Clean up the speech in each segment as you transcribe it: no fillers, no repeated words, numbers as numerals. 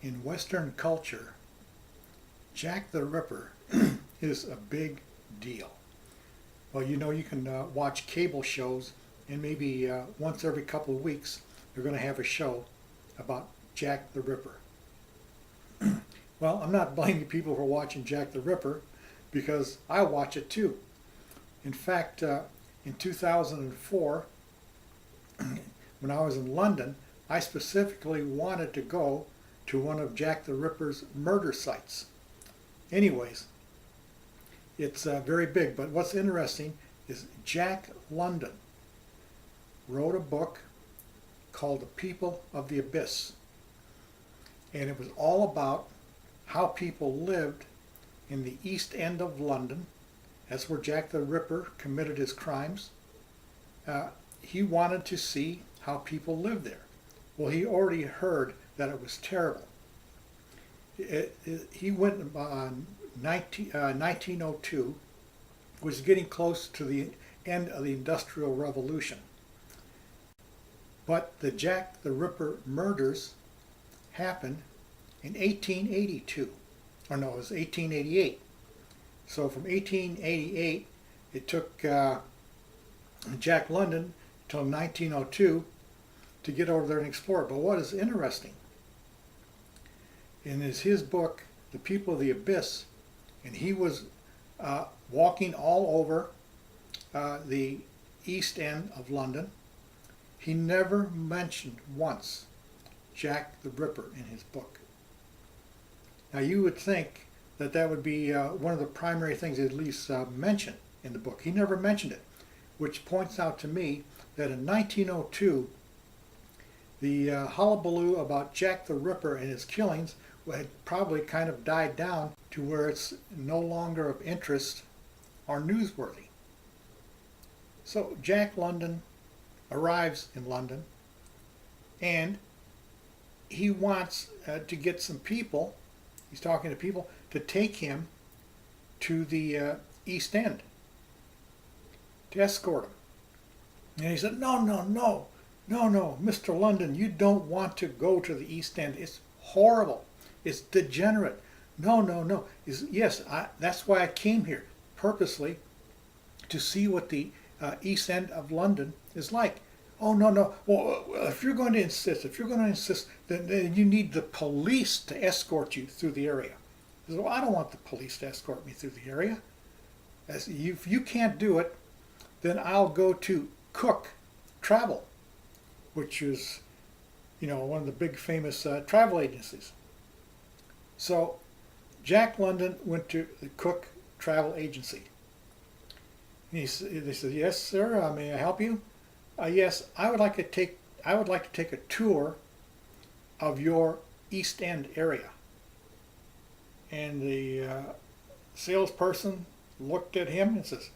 In Western culture, Jack the Ripper is a big deal. Well, you know, you can watch cable shows, and maybe once every couple of weeks, they're going to have a show about Jack the Ripper. Well, I'm not blaming people for watching Jack the Ripper because I watch it too. In fact, in 2004, when I was in London, I specifically wanted to go to one of Jack the Ripper's murder sites. Anyways, it's very big, but what's interesting is Jack London wrote a book called The People of the Abyss. And it was all about how people lived in the East End of London. That's where Jack the Ripper committed his crimes. He wanted to see how people lived there. Well, he already heard that it was terrible. He went on 1902, was getting close to the end of the Industrial Revolution. But the Jack the Ripper murders happened in 1882. Or no, it was 1888. So from 1888, it took Jack London till 1902 to get over there and explore it. But what is interesting, in his book, The People of the Abyss, and he was walking all over the East End of London, he never mentioned once Jack the Ripper in his book. Now you would think that that would be one of the primary things he'd at least mention in the book. He never mentioned it, which points out to me that in 1902, the hullabaloo about Jack the Ripper and his killings had probably kind of died down to where it's no longer of interest or newsworthy. So Jack London arrives in London, and he wants to get some people, he's talking to people, to take him to the East End, to escort him. And he said, no, Mr. London, you don't want to go to the East End. It's horrible. It's degenerate. No. Yes, that's why I came here, purposely, to see what the East End of London is like. Oh, no. Well, if you're going to insist, then you need the police to escort you through the area. He said, well, I don't want the police to escort me through the area. If you can't do it, then I'll go to Cook Travel, which is, one of the big famous travel agencies. So Jack London went to the Cook Travel Agency. They said, yes, sir, may I help you? Yes, I would like to take a tour of your East End area. And the salesperson looked at him and says,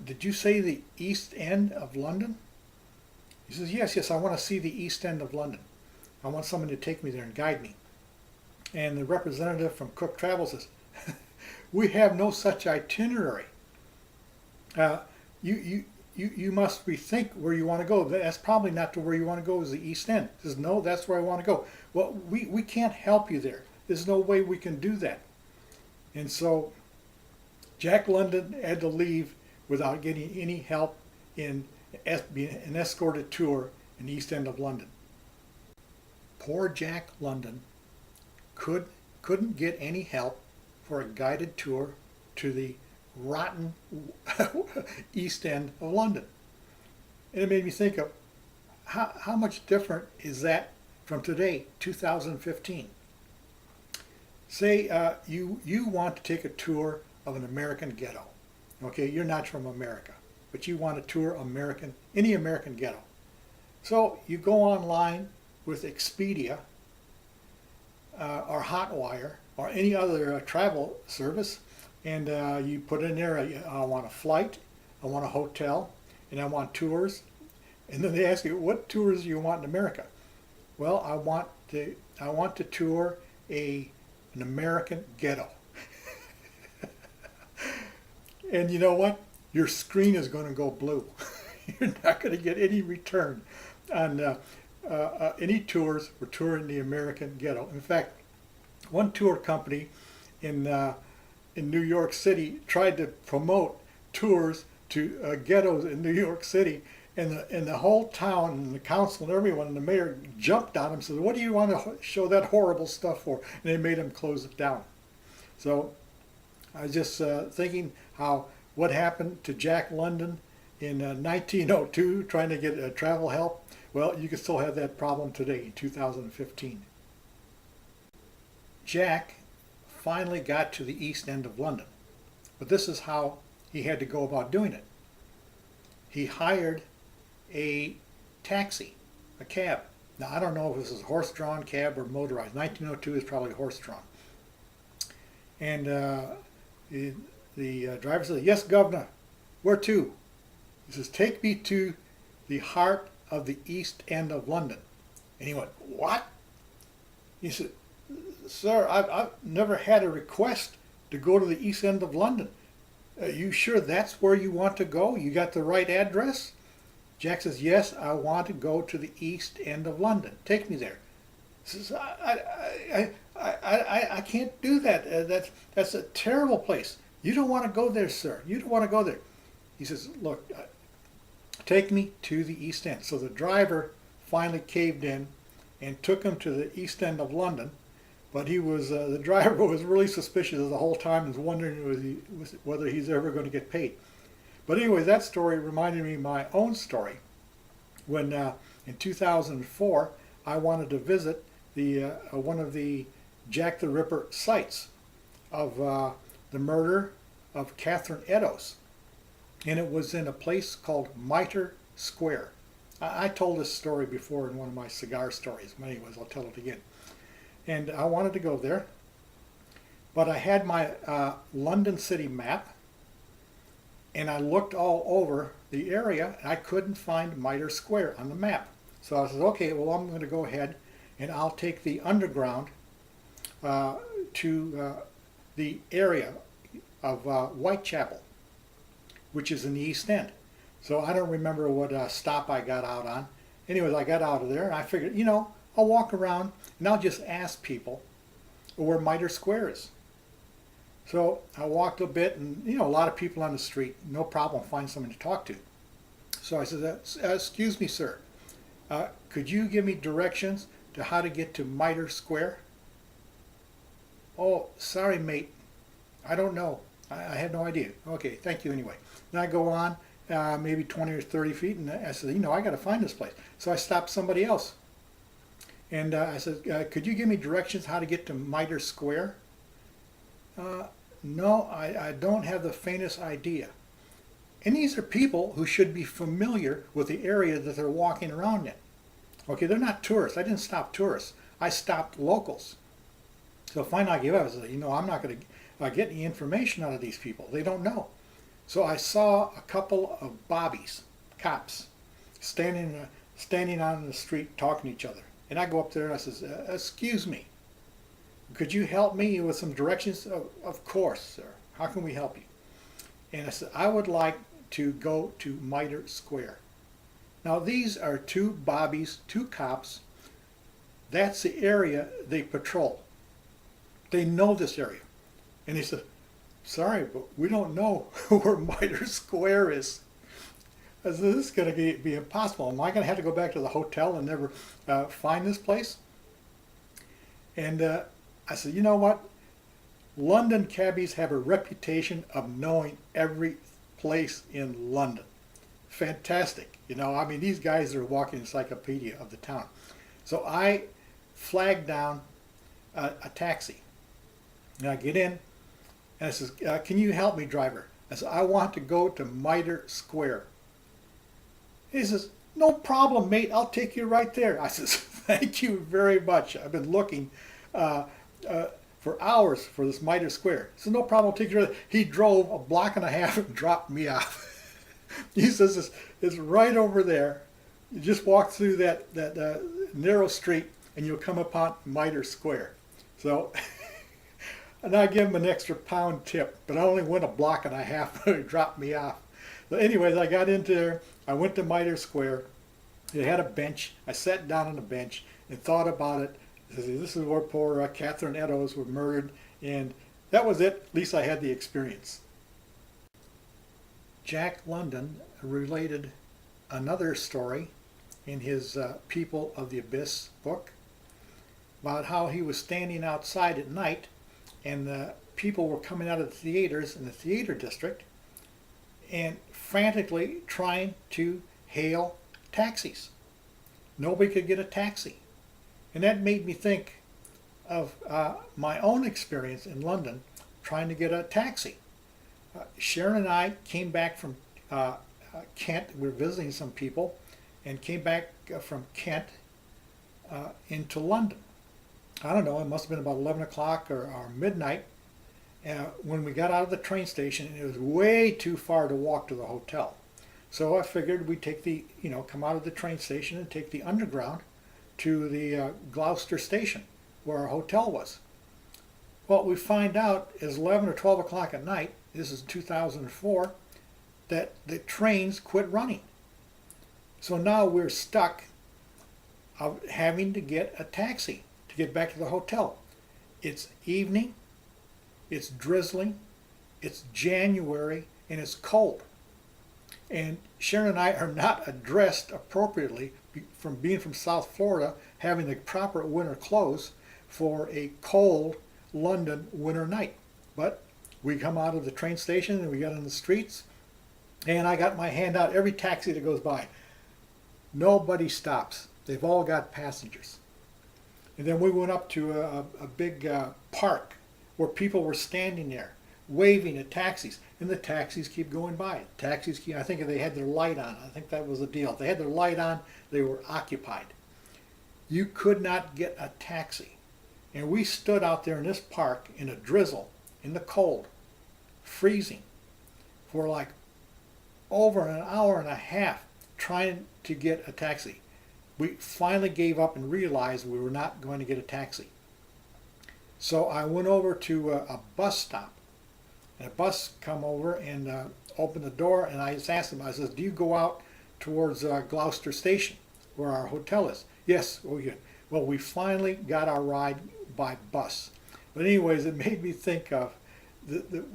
did you say the East End of London? He says, yes, I want to see the East End of London. I want someone to take me there and guide me. And the representative from Cook Travel says, we have no such itinerary. You must rethink where you want to go. That's probably not to where you want to go, is the East End. He says, no, that's where I want to go. Well, we can't help you there. There's no way we can do that. And so Jack London had to leave without getting any help in being an escorted tour in the East End of London. Poor Jack London couldn't get any help for a guided tour to the rotten East End of London. And it made me think of how much different is that from today, 2015. Say you want to take a tour of an American ghetto. Okay, you're not from America, but you want to tour any American ghetto. So you go online with Expedia or Hotwire or any other travel service, and you put in there, I want a flight, I want a hotel, and I want tours. And then they ask you, what tours do you want in America? Well, I want to tour an American ghetto. And you know what? Your screen is going to go blue. You're not going to get any return on any tours were touring the American ghetto. In fact, one tour company in New York City tried to promote tours to ghettos in New York City, and the whole town and the council and everyone and the mayor jumped on him and said, "What do you want to show that horrible stuff for?" And they made him close it down. So I was just thinking how what happened to Jack London in 1902 trying to get travel help. Well, you can still have that problem today in 2015. Jack finally got to the East End of London, but this is how he had to go about doing it. He hired a taxi, a cab. Now, I don't know if this is horse-drawn cab or motorized. 1902 is probably horse-drawn. And the driver said, "Yes, Governor, where to?" He says, "Take me to the heart of the East End of London." And he went, "What?" He said, "Sir, I've never had a request to go to the East End of London. Are you sure that's where you want to go? You got the right address?" Jack says, "Yes, I want to go to the East End of London. Take me there." He says, I can't do that. That's a terrible place. You don't want to go there, sir. You don't want to go there." He says, "Look, take me to the East End." So the driver finally caved in and took him to the East End of London. But the driver was really suspicious the whole time and was wondering whether he's ever going to get paid. But anyway, that story reminded me of my own story when in 2004 I wanted to visit one of the Jack the Ripper sites of the murder of Catherine Eddowes. And it was in a place called Mitre Square. I told this story before in one of my cigar stories. But anyways, I'll tell it again. And I wanted to go there, but I had my London City map, and I looked all over the area, and I couldn't find Mitre Square on the map. So I said, okay, well, I'm going to go ahead, and I'll take the underground to the area of Whitechapel, which is in the East End. So I don't remember what stop I got out on. Anyways, I got out of there, and I figured, I'll walk around and I'll just ask people where Mitre Square is. So I walked a bit, and a lot of people on the street, no problem, find someone to talk to. So I said, "Excuse me, sir, could you give me directions to how to get to Mitre Square?" "Oh, sorry, mate, I don't know. I had no idea." "Okay, thank you anyway." Then I go on maybe 20 or 30 feet, and I said, I got to find this place. So I stopped somebody else. And I said, "Could you give me directions how to get to Mitre Square?" "No, I don't have the faintest idea." And these are people who should be familiar with the area that they're walking around in. Okay, they're not tourists. I didn't stop tourists. I stopped locals. So finally I gave up. I said, I'm not going to get any information out of these people. They don't know. So I saw a couple of bobbies, cops, standing on the street talking to each other. And I go up there and I says, "Excuse me, could you help me with some directions?" Of course, sir. How can we help you?" And I said, "I would like to go to Mitre Square." Now these are two bobbies, two cops. That's the area they patrol. They know this area. And he said, "Sorry, but we don't know where Mitre Square is." I said, "This is going to be impossible. Am I going to have to go back to the hotel and never find this place?" And I said, "You know what? London cabbies have a reputation of knowing every place in London. Fantastic. These guys are a walking encyclopedia of the town." So I flagged down a taxi. And I get in, and I says, "Can you help me, driver?" I said, "I want to go to Mitre Square." He says, "No problem, mate. I'll take you right there." I says, "Thank you very much. I've been looking for hours for this Mitre Square." He says, "No problem. I'll take you right there." He drove a block and a half and dropped me off. He says, it's right over there. You just walk through that narrow street and you'll come upon Mitre Square. So, and I give him an extra pound tip, but I only went a block and a half when he dropped me off. So anyways, I got into there. I went to Mitre Square, They had a bench. I sat down on the bench and thought about it. This is where poor Catherine Eddowes were murdered, and that was it. At least I had the experience. Jack London related another story in his People of the Abyss book about how he was standing outside at night and people were coming out of the theaters in the theater district and frantically trying to hail taxis. Nobody could get a taxi. And that made me think of my own experience in London trying to get a taxi. Sharon and I came back from Kent. We were visiting some people and came back from Kent into London. I don't know, it must have been about 11 o'clock or midnight when we got out of the train station, and it was way too far to walk to the hotel. So I figured we'd take the, come out of the train station and take the underground to the Gloucester station where our hotel was. Well, we find out is 11 or 12 o'clock at night, this is 2004, that the trains quit running. So now we're stuck of having to get a taxi to get back to the hotel. It's evening, it's drizzling, it's January, and it's cold. And Sharon and I are not dressed appropriately from being from South Florida, having the proper winter clothes for a cold London winter night. But we come out of the train station and we got on the streets, and I got my hand out every taxi that goes by. Nobody stops. They've all got passengers. And then we went up to a big park where people were standing there waving at taxis, and the taxis keep going by. I think they had their light on. I think that was the deal. If they had their light on, they were occupied. You could not get a taxi. And we stood out there in this park in a drizzle, in the cold, freezing, for like over an hour and a half trying to get a taxi. We finally gave up and realized we were not going to get a taxi. So I went over to a bus stop. And a bus come over and opened the door, and I just asked him, I said, do you go out towards Gloucester Station where our hotel is? Yes, we did. Well, we finally got our ride by bus. But anyways, it made me think of the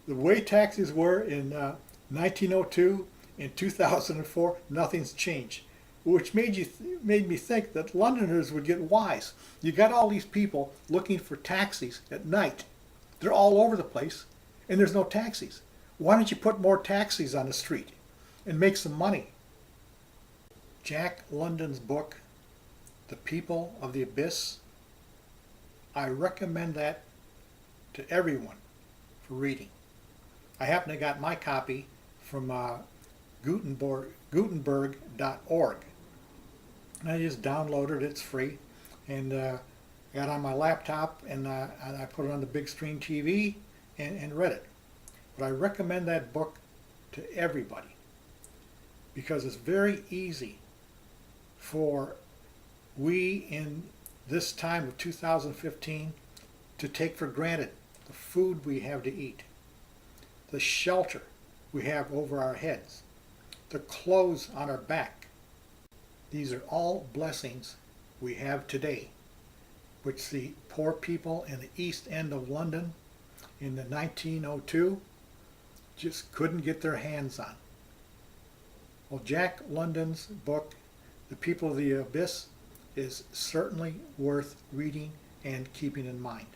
way taxis were in 1902, in 2004, nothing's changed. Which made me think that Londoners would get wise. You got all these people looking for taxis at night. They're all over the place, and there's no taxis. Why don't you put more taxis on the street and make some money? Jack London's book, The People of the Abyss, I recommend that to everyone for reading. I happen to got my copy from Gutenberg.org. And I just downloaded it, it's free, and got on my laptop, and I put it on the big screen TV and read it. But I recommend that book to everybody because it's very easy for we in this time of 2015 to take for granted the food we have to eat, the shelter we have over our heads, the clothes on our back. These are all blessings we have today, which the poor people in the East End of London in the 1902 just couldn't get their hands on. Well, Jack London's book, The People of the Abyss, is certainly worth reading and keeping in mind.